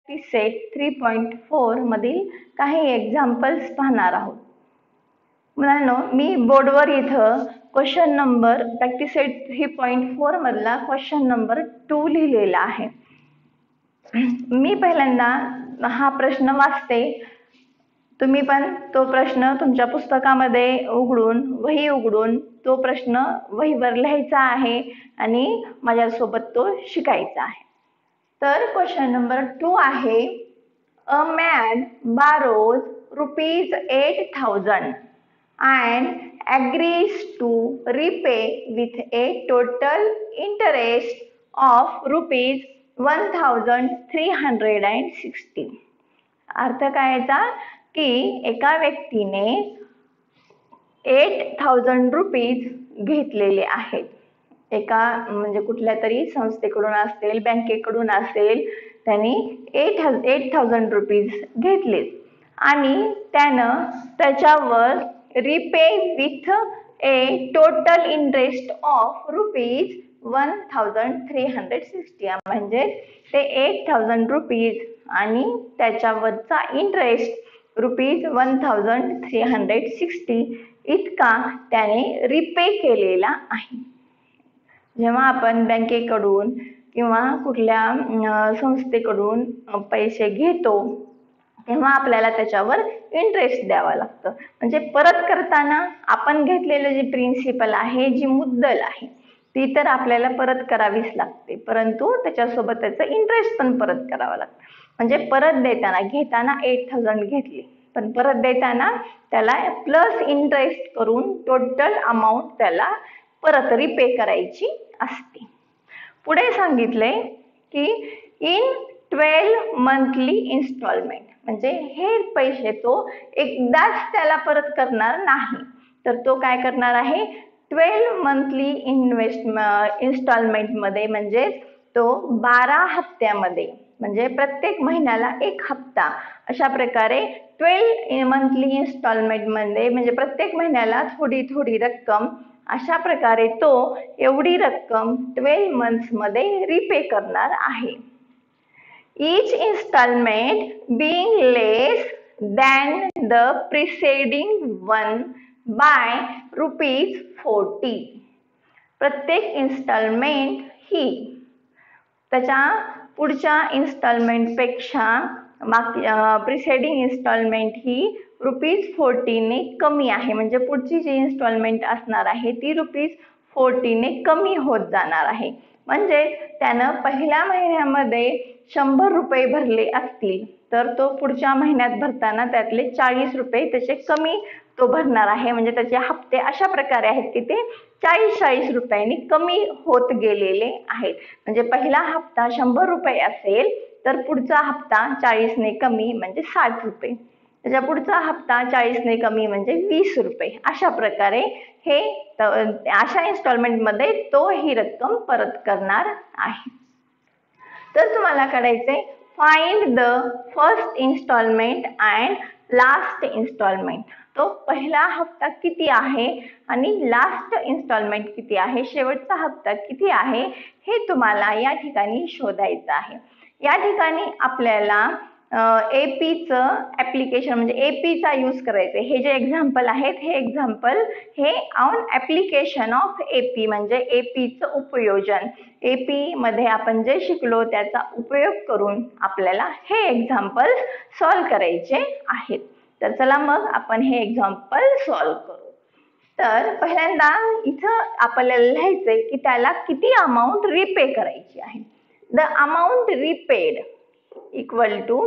Set 3.4 मधील काही examples पाहणार आहोत. मुलांनो, मी बोर्डवर इथं क्वेश्चन नंबर प्रॅक्टिस सेट 3.4 मधला क्वेश्चन नंबर 2 लिहिलेला आहे. मी पहिल्यांदा हा प्रश्न वाचते. तुम्ही पण तो प्रश्न तुमच्या पुस्तकामध्ये वही उघडून तो प्रश्न वहीवर लिहायचा आहे आणि माझ्यासोबत तो शिकायचा आहे. तर क्वेश्चन नंबर 2 आहे, a man borrows ₹8,000 and agrees to repay with a total interest of ₹1,360. अर्थ काय याचा की एका व्यक्तीने 8,000 रुपीज घेतलेले आहेत. एका म्हणजे कुठल्या तरी संस्थेकडून असेल, बँकेकडून असेल, त्यांनी 8,000 रुपीज घेतले आणि त्यानं त्याच्यावर repay with A total interest of ₹1,360 म्हणजे ते 8,000 रुपीज आणि त्याच्यावरचा इंटरेस्ट ₹1,360 इतका त्याने रिपे केलेला आहे. जेव्हा आपण बँकेकडून किंवा कुठल्या संस्थेकडून पैसे घेतो तेव्हा आपल्याला त्याच्यावर इंटरेस्ट द्यावा लागतं. म्हणजे परत करताना आपण घेतलेलं जे प्रिन्सिपल आहे, जी मुद्दल आहे, ती तर आपल्याला परत करावीच लागते, परंतु त्याच्यासोबत त्याचं इंटरेस्ट पण परत करावं लागतं. म्हणजे परत देताना, घेताना 8,000 घेतली, पण परत देताना त्याला प्लस इंटरेस्ट करून टोटल अमाऊंट त्याला परत रिपे करायची असते. पुढे सांगितले की इन 12 मंथली इन्स्टॉलमेंट, म्हणजे हे पैसे तो एकदाच त्याला परत करणार नाही, तर तो काय करणार आहे, 12 मंथली इन्स्टॉलमेंट मध्ये, म्हणजे तो 12 हप्त्यामध्ये, म्हणजे प्रत्येक महिन्याला एक हप्ता, अशा प्रकारे 12 मंथली इन्स्टॉलमेंट मध्ये, म्हणजे प्रत्येक महिन्याला थोडी थोडी रक्कम, अशा प्रकारे तो एवढी रक्कम 12 मंथ्स मध्ये रिपे करणार आहे. Each installment being less than the preceding one by ₹40. प्रत्येक इन्स्टॉलमेंट ही त्याच्या पुढच्या इन्स्टॉलमेंट पेक्षा प्रिसेडिंग इन्स्टॉलमेंट ही ₹40 ने कमी आहे. म्हणजे पुढची जी इन्स्टॉलमेंट असणार आहे ती ₹40 ने कमी होत जाणार आहे. म्हणजे त्यानं पहिल्या महिन्यामध्ये 100 रुपये भरले असतील तर तो पुढच्या महिन्यात भरताना त्यातले 40 रुपये त्याचे कमी तो भरणार आहे. म्हणजे त्याचे हप्ते अशा प्रकारे आहेत की ते 40 रुपयांनी कमी होत गेलेले आहेत. म्हणजे पहिला हप्ता 100 रुपये असेल तर पुढचा हप्ता 40 ने कमी म्हणजे 60 रुपये, त्याच्या पुढचा हप्ता 40 ने कमी म्हणजे 20 रुपये, अशा प्रकारे हे अशा इन्स्टॉलमेंट मध्ये तो ही रक्कम परत करणार आहे. तर तुम्हाला काढायचे find the first installment and last installment. तो पहिला हप्ता किती आहे आणि लास्ट इन्स्टॉलमेंट किती आहे, शेवटचा हप्ता किती आहे, हे तुम्हाला या ठिकाणी शोधायचं आहे. या ठिकाणी आपल्याला एपीचं ऍप्लिकेशन म्हणजे एपीचा यूज करायचं. हे जे एक्झाम्पल आहेत हे एक्झाम्पल हे ऑन ऍप्लिकेशन ऑफ एपी, म्हणजे एपीचं उपयोजन, एपी मध्ये आपण जे शिकलो त्याचा उपयोग करून आपल्याला हे एक्झाम्पल सॉल्व्ह करायचे आहेत. तर चला मग आपण हे एक्झाम्पल सॉल्व्ह करू. तर पहिल्यांदा इथं आपल्याला लिहायचंय की त्याला किती अमाऊंट रिपे करायची आहे. The amount repaid equal to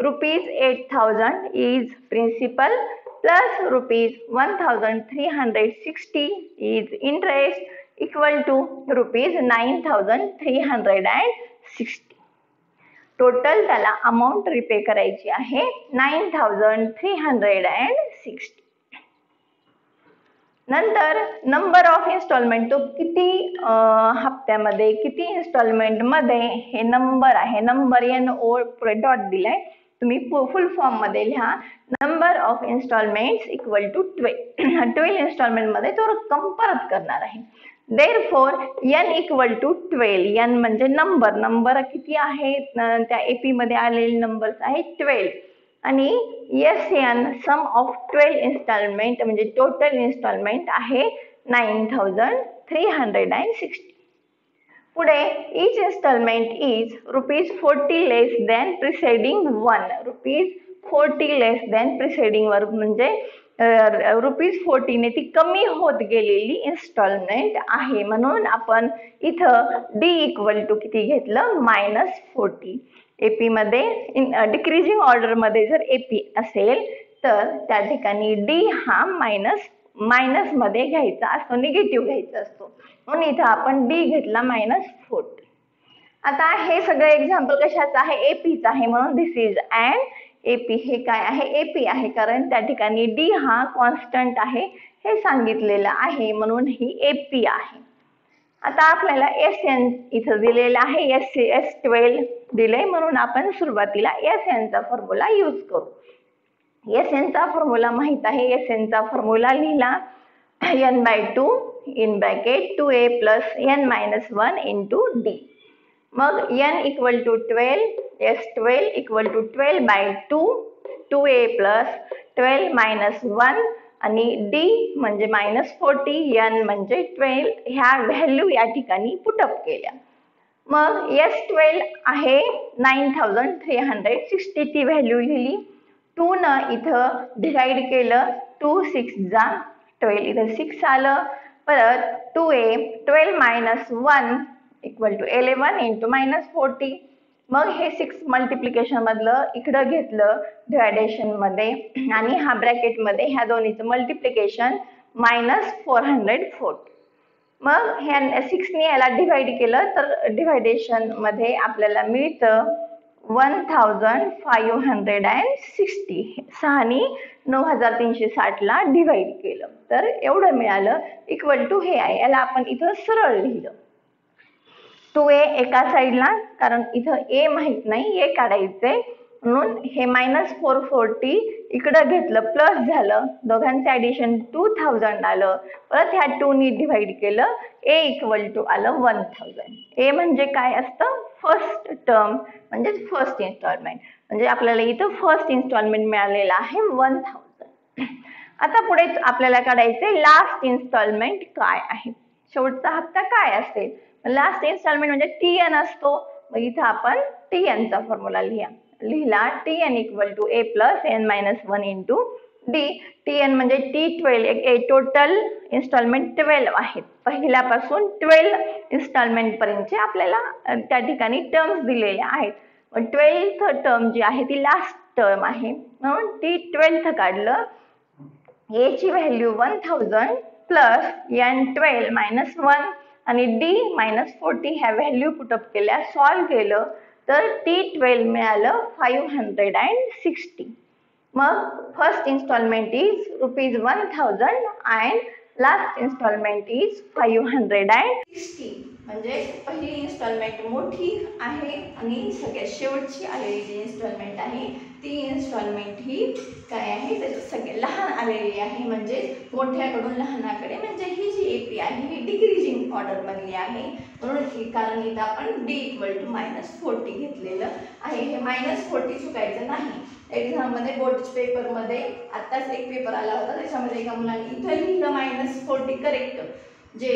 ₹8,000 is principal plus ₹1,360 is interest equal to ₹9,360. Total त्याला अमाऊंट रिपे करायची आहे 9,360. नंतर नंबर ऑफ इन्स्टॉलमेंट, तो किती हप्त्यामध्ये किती इन्स्टॉलमेंट मध्ये, हे नंबर आहे, नंबर NO डॉट दिलाय, तुम्ही फुल फॉर्म मध्ये लिहा. Number of installments equal to 12 installment मध्ये तो रक्कम परत करणार आहे. Therefore n equal to 12. n म्हणजे नंबर किती आहे त्या AP मध्ये आलेले नंबर्स आहेत 12 आणि SN सम ऑफ 12 इन्स्टॉलमेंट म्हणजे टोटल इन्स्टॉलमेंट आहे 9360. पुढे each installment is ₹40 less than preceding one. ₹40 less than preceding वर म्हणजे ₹40 ने ती कमी होत गेलेली इन्स्टॉलमेंट आहे म्हणून आपण इथं D इक्वल टू किती घेतलं -40. AP मध्ये डिक्रीजिंग ऑर्डर मध्ये जर AP असेल तर त्या ठिकाणी D हा मायनस मध्ये घ्यायचा असतो, निगेटिव्ह घ्यायचा असतो म्हणून इथं आपण D घेतला -40. आता हे सगळं एक्झाम्पल कशाचं आहे APचं आहे म्हणून दिस इज अँड AP हे काय आहे AP आहे कारण त्या ठिकाणी D हा कॉन्स्टंट आहे हे सांगितलेलं आहे म्हणून ही AP आहे. आता आपल्याला SN इथं दिलेलं आहे S12 दिले म्हणून आपण सुरुवातीला SN चा फॉर्म्युला यूज करू. SN चा फॉर्म्युला माहित आहे. SN चा फॉर्म्युला लिहिला n/2 in bracket 2a plus n-1 into D. मग n equal to 12 S12 equal to 12/2 2a plus 12 minus 1 आणि D म्हणजे -40 n म्हणजे 12 ह्या व्हॅल्यू या ठिकाणी पुटअप केल्या. मग S12 आहे 9360 ती व्हॅल्यू लिहिली. 2 न इथं डिवाइड केलं 2 6 जा 12 इथं 6 आलं. परत 2a 12 minus 1 equal to 11 into -40. मग हे 6 मल्टिप्लिकेशन मधलं इकडं घेतलं डिवायडेशन मध्ये आणि हा ब्रॅकेट मध्ये ह्या दोन्हीचं मल्टिप्लिकेशन -440. मग ह्या 6 ने याला डिवाइड केलं तर डिवायडेशन मध्ये आपल्याला मिळतं 1560. 6 ने 9360 ला डिवाइड केलं तर एवढं मिळालं इक्वल टू हे आहे. याला आपण इथं सरळ लिहिलं 2a एका साइडला कारण इथं a माहित नाही a काढायचंय म्हणून हे -440 इकडं घेतलं प्लस झालं दोघांचं ऍडिशन 2000 आलं. परत ह्या 2 ने डिवाइड केलं a इक्वल टू आलं 1000. a म्हणजे काय असतं फर्स्ट टर्म म्हणजे फर्स्ट इन्स्टॉलमेंट म्हणजे आपल्याला इथं फर्स्ट इन्स्टॉलमेंट मिळालेलं आहे 1000. आता पुढे आपल्याला काढायचे लास्ट इन्स्टॉलमेंट काय आहे, शेवटचा हप्ता काय असेल. लास्ट इन्स्टॉलमेंट म्हणजे TN असतो. मग इथं आपण TN चा फॉर्म्युला लिहिला TN equal to a plus n-1 into D. TN म्हणजे T12 टोटल इन्स्टॉलमेंट 12 आहेत. पहिल्यापासून 12 इन्स्टॉलमेंट पर्यंतचे आपल्याला त्या ठिकाणी टर्म्स दिलेल्या आहेत. 12th टर्म जी आहे ती लास्ट टर्म आहे म्हणून T12 काढलं. a ची व्हॅल्यू 1000 प्लस n12 -1 आणि D -40 ह्या व्हॅल्यू पुटअप केल्या सॉल्व केलं तर T12 मिळालं 560. मग first installment is ₹1000 and last installment is 560. म्हणजे पहिली इन्स्टॉलमेंट मोठी आहे आणि सगळ्यात शेवटची आलेली जी इन्स्टॉलमेंट आहे ती इन्स्टॉलमेंट ही काय आहे त्याच्यात सगळे लहान आलेली आहे म्हणजे मोठ्याकडून लहानाकडे म्हणजे ही जी AP आहे ही डिक्रीजिंग ऑर्डर मधली आहे म्हणून कारण इथं आपण D इक्वल टू -40 घेतलेलं आहे. हे -40 चुकायचं नाही. एक्झाम मध्ये बोर्ड पेपर मध्ये आताच एक पेपर आला होता त्याच्यामध्ये एका मुलाने इथं लिहिलं -40 करेक्ट जे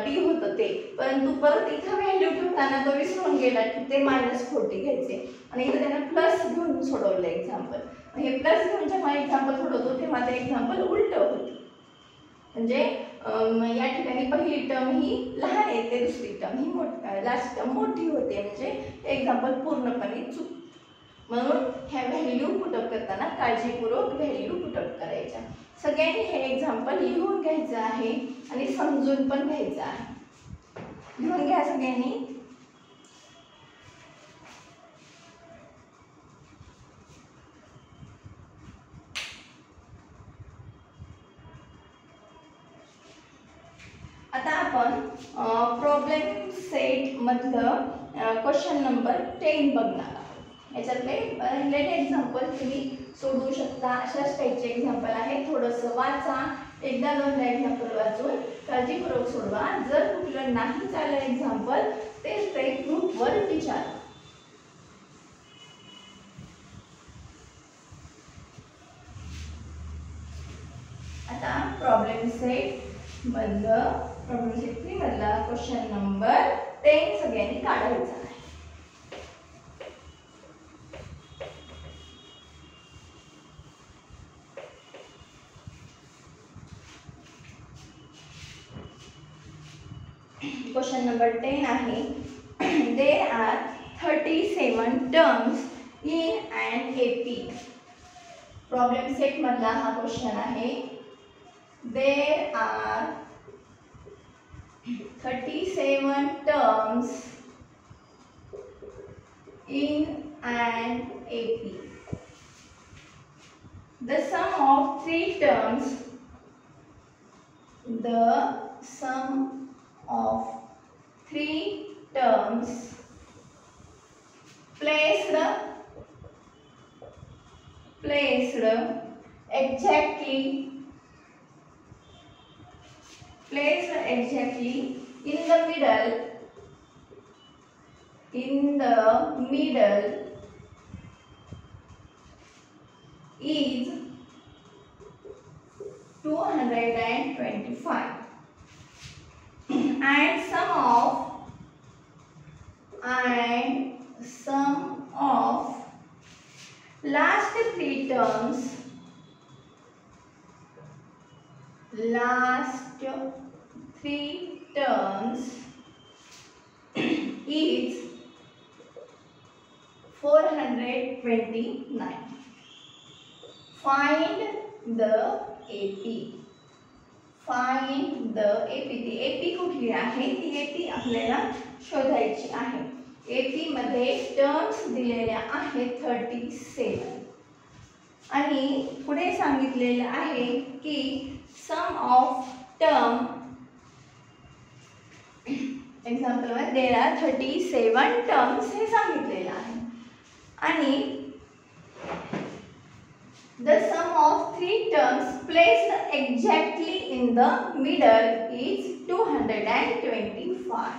D होतं ते परंतु परत इथं व्हॅल्यू ठेवताना तो विसरून गेला की ते -40 घ्यायचे आणि इथं त्यानं प्लस घेऊन सोडवलं एक्झाम्पल. हे प्लस घेऊन जेव्हा एक्झाम्पल सोडवतो तेव्हा ते एक्झाम्पल उलट होतं म्हणजे या ठिकाणी पहिली टर्म ही लहान येते दुसरी टर्म ही लास्ट टर्म मोठी होते म्हणजे एक्झाम्पल पूर्णपणे चुकतं. म्हणून ह्या व्हॅल्यू पुटअप करताना काळजीपूर्वक व्हॅल्यू पुटअप करायच्या. सगळ्यांनी हे एक्झाम्पल लिहून घ्यायचं आहे आणि समजून पण घ्यायचं आहे. लिहून घ्या सगळ्यांनी. आता आपण प्रॉब्लेम सेट मधलं क्वेश्चन नंबर 10 बघणार आहोत. याच्यातले रिलेटेड एक्झाम्पल तुम्ही सोडवू शकता. अशाच टाईपचे एक्झाम्पल आहे. थोडंसं वाचा एकदा दोनदा एक्झाम्पल वाचून काळजीपूर्वक सोडवा. जर कुठलं नाही चाललं एक्झाम्पल ते ग्रुपवर विचारा. आता प्रॉब्लेम सेट मधलं प्रॉब्लेम सेट 3 मधला क्वेश्चन नंबर 10 सगळ्यांनी काढायचा आहे. क्वेश्चन नंबर 10 आहे. There are 37 terms in an AP. Problem set मधला हा क्वेश्चन आहे. There are 37 terms in an AP. The sum of 3 terms, the sum of 3 terms placed exactly in the middle is 225 and sum of last 3 terms is 429. Find the AP. ती AP कुठली आहे? ती AP आपल्याला शोधायची आहे. AP मध्ये terms दिलेल्या आहेत 37 आणि पुढे सांगितलेलं आहे की सम ऑफ टर्म एक्झाम्पल मध्ये देर आर 37 टर्म्स हे सांगितलेलं आहे आणि the sum of 3 terms placed exactly in the middle is 225.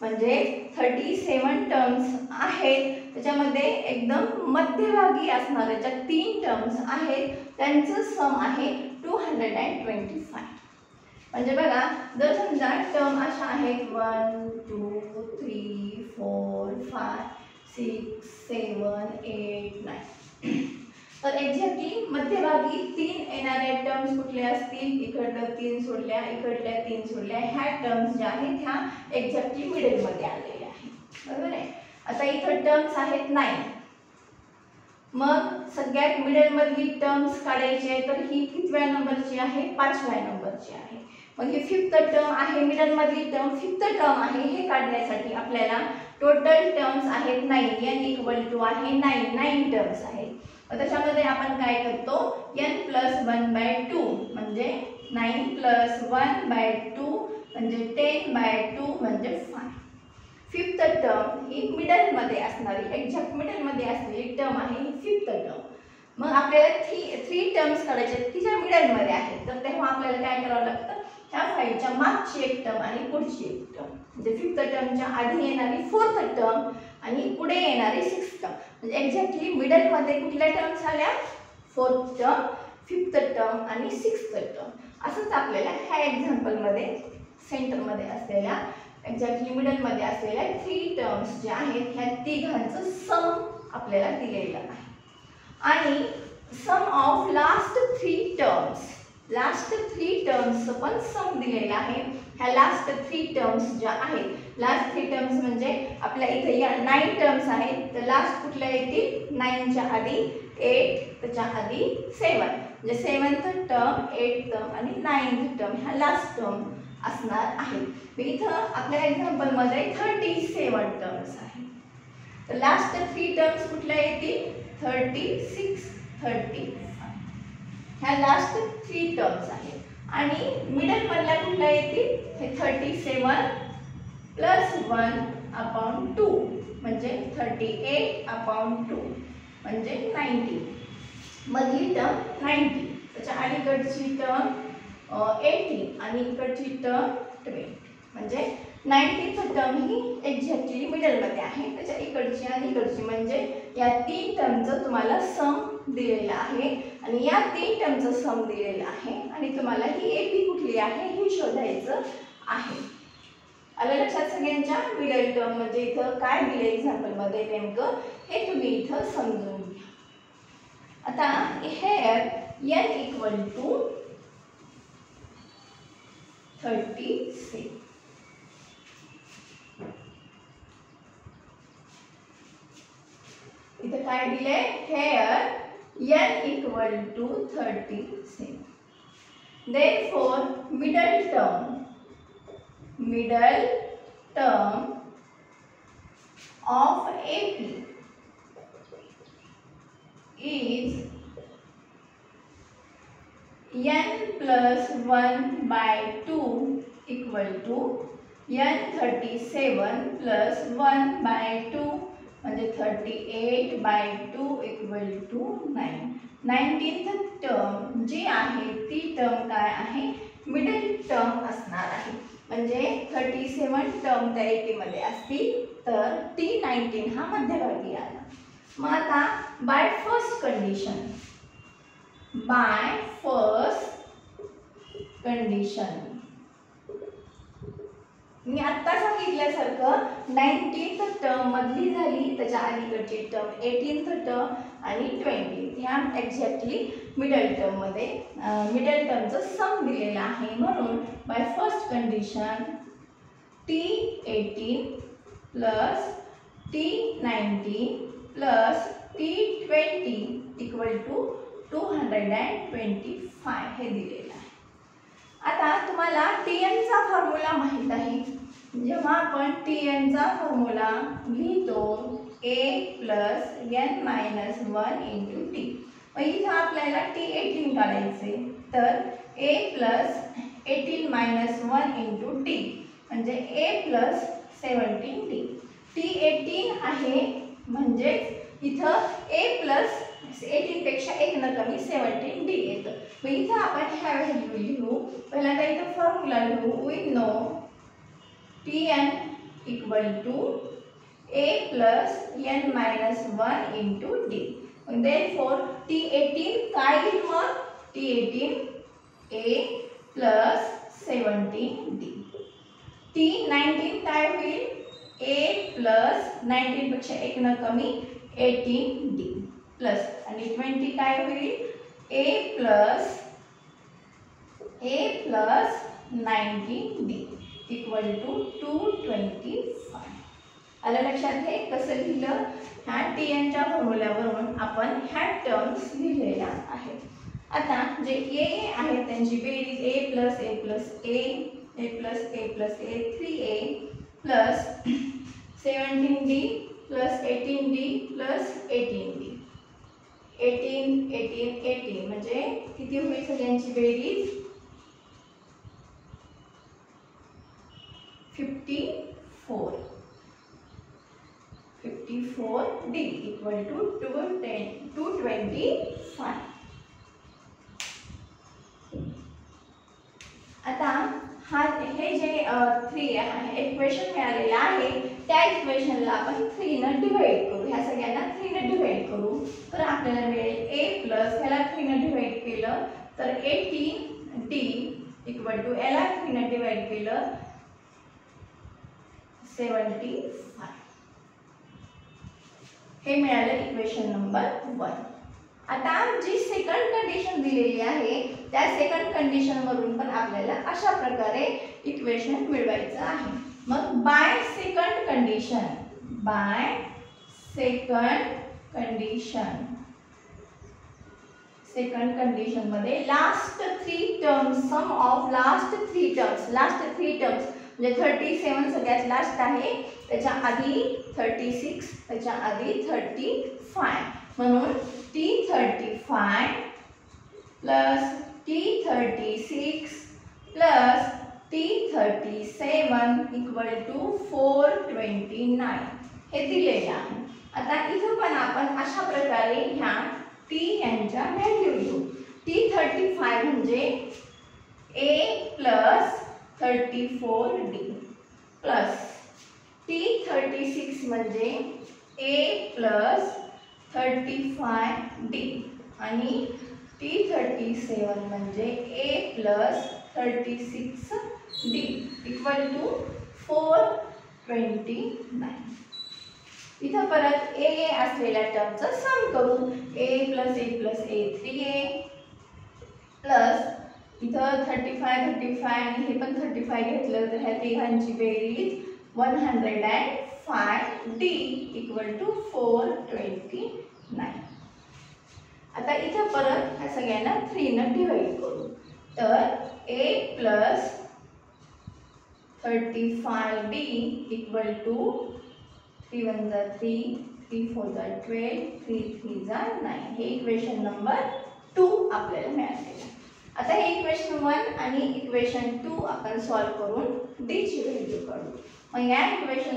म्हणजे 37 टर्म्स आहेत त्याच्यामध्ये एकदम मध्यभागी असणाऱ्या ज्या 3 टर्म्स आहेत त्यांचं सम आहे 225. म्हणजे बघा जर समजा टर्म अशा आहेत 1 2 3 4 5 6 7 8 9 तर एक्झॅक्टली मध्यभागी 3 येणाऱ्या टर्म्स कुठल्या असतील? इकडल्या 3 सोडल्या, इकडल्या 3 सोडल्या, ह्या टर्म्स ज्या आहेत ह्या एक्झॅक्टली मिडल मध्ये आलेल्या आहेत. बरोबर आहे. आता इथं टर्म्स आहेत 9. मग सगळ्यात मिडल मधली टर्म्स काढायची आहे तर ही कितव्या नंबरची आहे? 5व्या नंबरची आहे. मग ही 5th टर्म आहे मिडल मधली टर्म 5th टर्म आहे. हे काढण्यासाठी आपल्याला टोटल टर्म्स आहेत 9. n = आहे 9 टर्म्स आहेत. त्याच्यामध्ये आपण काय करतो n + 1/2 म्हणजे 9 + 1/2 म्हणजे 10/2 म्हणजे 5. 5th टर्म ही मिडल मध्ये असणारी एक्झॅक्ट मिडल मध्ये असलेली टर्म आहे ही 5th टर्म. मग आपल्याला 3 टर्म्स काढायचे तिच्या मिडल मध्ये आहेत तर तेव्हा आपल्याला काय करावं लागतं? ह्या 5च्या मागची एक टर्म आणि पुढची एक टर्म म्हणजे 5th टर्मच्या आधी येणारी 4th टर्म आणि पुढे येणारी 6th टर्म म्हणजे एक्झॅक्टली मिडल मध्ये कुठल्या टर्म्स आल्या? 4th टर्म 5th टर्म आणि 6th टर्म. असंच आपल्याला ह्या एक्झाम्पल मध्ये सेंटर मध्ये असलेल्या एक्झॅक्टली मिडल मध्ये असलेल्या 3 टर्म्स ज्या आहेत ह्या तिघांचं सम आपल्याला दिलेलं आहे आणि सम ऑफ लास्ट 3 टर्म्स पण सम दिलेला आहे. ह्या लास्ट 3 टर्म्स ज्या आहेत लास्ट 3 टर्म्स म्हणजे आपल्या इथे या 9 टर्म्स आहेत तर लास्ट कुठल्या येतील? 9 च्या आधी 8 त्याच्या आधी 7 म्हणजे 7th टर्म 8th टर्म आणि 9th टर्म ह्या लास्ट टर्म असणार आहेत. इथं आपल्या एक्झाम्पल मध्ये 37 टर्म्स आहेत. तर लास्ट 3 टर्म्स कुठल्या येतील? 36 35 ह्या लास्ट 3 टर्म्स आहेत आणि मिडल मधल्या कुठल्या येतील? हे 37 + 1/2 म्हणजे 38/2 म्हणजे 90. मधली टर्म 90 त्याच्या अलीकडची टर्म 18 आणि इकडची टर्म 20 म्हणजे 19th टर्म ही एक्झॅक्टली मिडलमध्ये आहे, त्याच्या इकडची आणि इकडची म्हणजे या 3 टर्मचं तुम्हाला सम दिलेलं आहे आणि या 3 टर्मचं सम दिलेलं आहे आणि तुम्हाला ही AP कुठली आहे हे शोधायचं आहे. आलं लक्षात सगळ्यांच्या? मिडल टर्म म्हणजे इथं काय दिले एक्झाम्पल मध्ये नेमकं हे तुम्ही इथं समजून घ्या. आता हेअर n इक्वल टू 36. इथं काय दिले? Here n equal to 36. Therefore middle term of AP is n plus 1 by 2 equal to n 37 plus 1 by 2 म्हणजे 38 by 2 equal to 9. 19th term जी आहे ती टर्म काय आहे? मिडल टर्म असणार आहे. म्हणजे 37 टर्म त्या AP मध्ये असतील तर T19 हा मध्यभागी आला. मग आता बाय फर्स्ट कंडिशन मी आता सांगितल्यासारखं 19th टर्म मधली झाली, त्याच्या अलीकडची टर्म 18th टर्म आणि 20 ह्या एक्झॅक्टली मिडल टर्म मध्ये मिडल टर्मचं सम दिलेलं आहे. म्हणून by first condition T18 plus T19 plus T20 equal to 225 हे दिलेलं आहे. आता तुम्हाला Tn चा फॉर्म्युला माहित आहे. जेव्हा आपण Tn चा फॉर्म्युला लिहितो a plus n minus 1 into T. मग इथं आपल्याला T18 काढायचे तर a plus 18 minus 1 into T म्हणजे a प्लस 17t. T18 आहे म्हणजे इथं a प्लस 18 पेक्षा 1 न कमी 17t येतं. मग इथं आपण ह्या व्हॅल्यू लिहू. पहिल्यांदा इथं फॉर्म्युला लिहू. We know Tn equal to a plus n minus 1 into d. Therefore T18 काय येईल मग? T18 a plus 17d. T19 काय होईल? a प्लस 19 पेक्षा 1 न कमी 18d प्लस आणि 20 काय होईल? a plus 19d equal to 225. आलं लक्षात? हे कसं लिहिलं? ह्या Tn च्या फॉर्म्युल्यावरून आपण ह्या टर्म्स लिहिलेल्या आहेत. आता जे a आहेत त्यांची बेरीज a plus a plus a plus a plus a 3a plus 17d plus 18d plus 18d 18 म्हणजे किती होईल सगळ्यांची बेरीज? 54d equal to 225. आता हा हे जे 3 आहे इक्वेशन मिळालेलं आहे त्या इक्वेशनला आपण 3 ने डिवाइड करू. ह्या सगळ्यांना 3 ने डिवाइड करू तर आपल्याला मिळेल a प्लस ह्याला 3 ने डिवाइड केलं तर 18d इक्वल टू याला 3 ने डिवाइड केलं 75. हे मिळालं इक्वेशन नंबर 1. आता जी सेकंड कंडिशन दिलेली आहे त्या सेकंड कंडिशन वरून पण आपल्याला अशा प्रकारे इक्वेशन मिळवायचं आहे. मग बाय सेकंड कंडिशन मध्ये last 3 terms some of last 3 terms म्हणजे 37 सगळ्यात लास्ट आहे, त्याच्या आधी 36, त्याच्या आधी 35 म्हणून T35 plus T36 plus T37 equal to 429 हे दिलेले आहे. आता इथं पण आपण अशा प्रकारे ह्या T यांच्या व्हॅल्यू लिहू. T35 म्हणजे A plus 34D plus T36 म्हणजे A प्लस 35D आणि T37 म्हणजे A plus 36D equal to 429. इथं परत ए असलेल्या टर्मचं सम करू. A प्लस 3A प्लस इथं 35 आणि हे पण 35 घेतलं तर ह्या तिघांची बेरीज 105D इक्वल टू 429. आता इथं परत ह्या सगळ्यांना 3 ने डिवाइड करू. तर A plus 35D equal to 3 1 जा 3, 3 4 जा 12, 3 3 जा 9. हे इक्वेशन नंबर 2 आपल्याला मिळालेलं. आता हे इक्वेशन 1 आणि इक्वेशन 2 आपण सॉल्व करून D ची व्हॅल्यू काढू. मग या इक्वेशन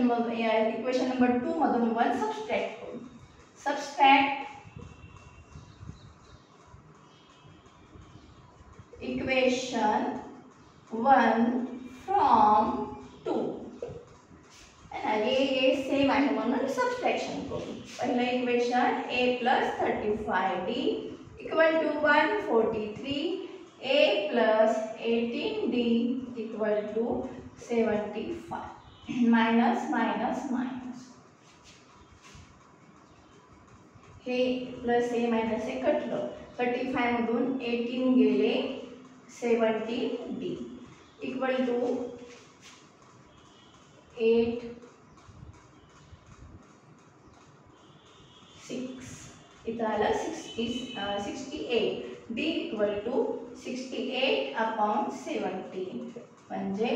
नंबर 2 मधून 1 सबट्रॅक्ट करू. Subtract equation 1 from 2. ये सेम आहे म्हणून सबट्रॅक्शन करू. पहिलं equation A plus 35D equal to 143. A plus 18D equal to 75. Minus minus minus हे प्लस ए मायनस ए कटलं. 35 मधून 18 गेले 70D इक्वल टू 8 6 इथं आलं 68. D इक्वल टू 68 अपॉन 70 म्हणजे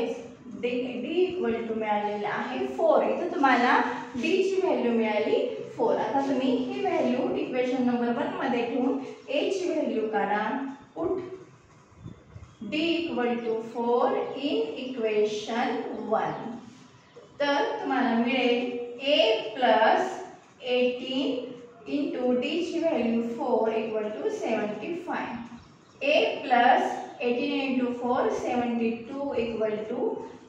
D इक्वल टू मिळालेलं आहे 4. इथं तुम्हाला D ची व्हॅल्यू मिळाली 4. आता तुम्ही ही व्हॅल्यू इक्वेशन नंबर 1 मध्ये ठेवून A ची व्हॅल्यू काढा. Put D equal to 4 in equation 1. तर तुम्हाला मिळेल A प्लस 18 इंटू D ची value 4 equal to 75. A plus 18 into 4 72 equal to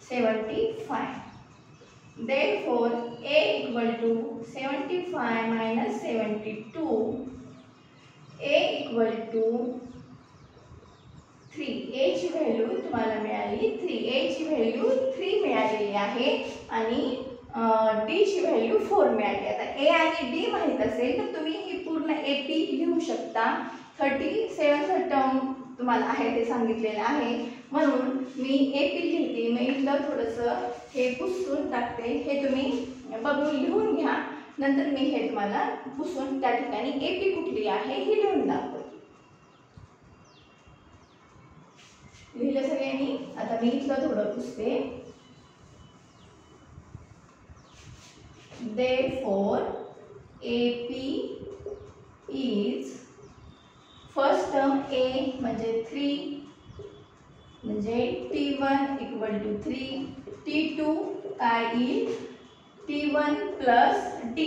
75. Therefore A equal to 75 minus 72. A equal to 3. A ची value तुम्हाला मिळाली 3. A ची व्हॅल्यू 3 मिळालेली आहे आणि D ची व्हॅल्यू 4 मिळाली. आता A आणि D माहित असेल तर तुम्ही ही पूर्ण AP लिहू शकता. 37 टर्म तुम्हाला आहे ते सांगितलेलं आहे म्हणून मी AP लिहिते. मी इथलं थोडंसं हे पुसून टाकते. हे तुम्ही बघून लिहून घ्या. नंतर मी हे तुम्हाला पुसून त्या ठिकाणी AP कुठली आहे हे लिहून दाखवते. लिहिलं सगळ्यांनी. आता मी इथलं थोडं पुसते. Therefore AP is first term A म्हणजे 3 म्हणजे T1 इक्वल टू 3. T2 काय येईल T1 प्लस D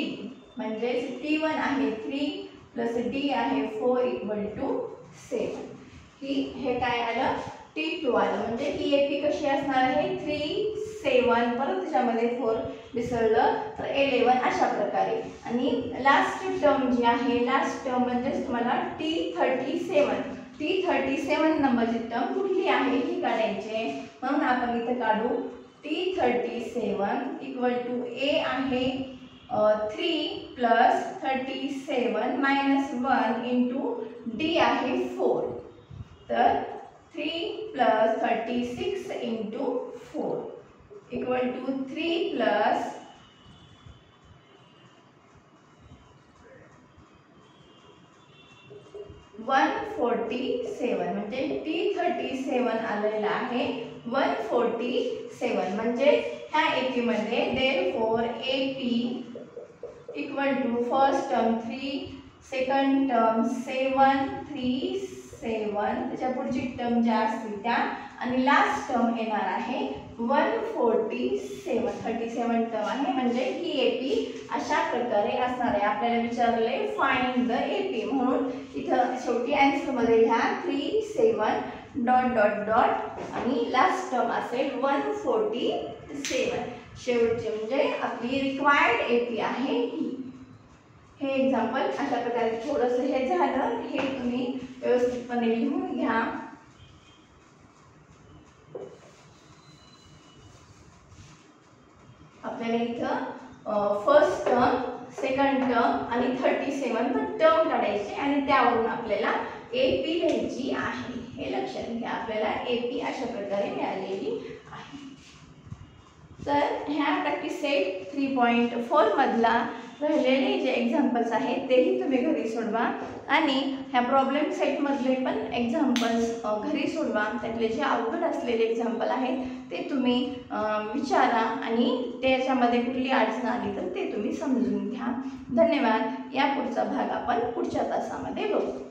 म्हणजे T1 आहे 3 प्लस D आहे 4 इक्वल टू 7. हे काय आलं T2 आलं. म्हणजे ही AP कशी असणार आहे 3 7 परत त्याच्यामध्ये 4 विसरलं तर 11 अशा प्रकारे. आणि लास्ट टर्म जी आहे लास्ट टर्म म्हणजे तुम्हाला T37 नंबरची टर्म कुठली आहे ही काढायची म्हणून आपण इथे काढू. T37 इक्वल टू A आहे 3 प्लस 37 मायनस 1 इंटू D आहे 4. तर 3 plus 36 into 4 equal to 3 plus 147 म्हणजे T37 आलेला आहे 147. म्हणजे ह्या AP मध्ये therefore AP equal to first term 3 second term 7 3 7 त्याच्या पुढची टर्म ज्या असतील त्या आणि लास्ट टर्म येणार आहे 147. 37 टर्म आहे म्हणजे ही AP अशा प्रकारे असणार आहे. आपल्याला विचारले फाइंड द AP म्हणून इथं शेवटी आन्सर मध्ये लिहा 3 7 डॉट डॉट डॉट आणि लास्ट टर्म असेल 147. शेवटचे म्हणजे आपली रिक्वायर्ड AP आहे ही. हे एक्झाम्पल अशा प्रकारे थोडंसं हे झालं, हे तुम्ही व्यवस्थितपणे लिहून घ्या. आपल्याला इथं फर्स्ट टर्म, सेकंड टर्म आणि 37 पण टर्म काढायचे आणि त्यावरून आपल्याला AP लिहायची आहे. हे लक्षात घ्या, आपल्याला AP अशा प्रकारे मिळालेली आहे. तर ह्या प्रॅक्टिस सेट 3.4 मधला राहिलेले जे एक्झाम्पल्स आहेत तेही तुम्ही घरी सोडवा आणि ह्या प्रॉब्लेम सेटमधले पण एक्झाम्पल्स घरी सोडवा. त्यातले जे अवघड असलेले एक्झाम्पल आहेत ते तुम्ही विचारा आणि त्याच्यामध्ये कुठली अडचण आली तर ते तुम्ही समजून घ्या. धन्यवाद. या पुढचा भाग आपण पुढच्या तासामध्ये बघू.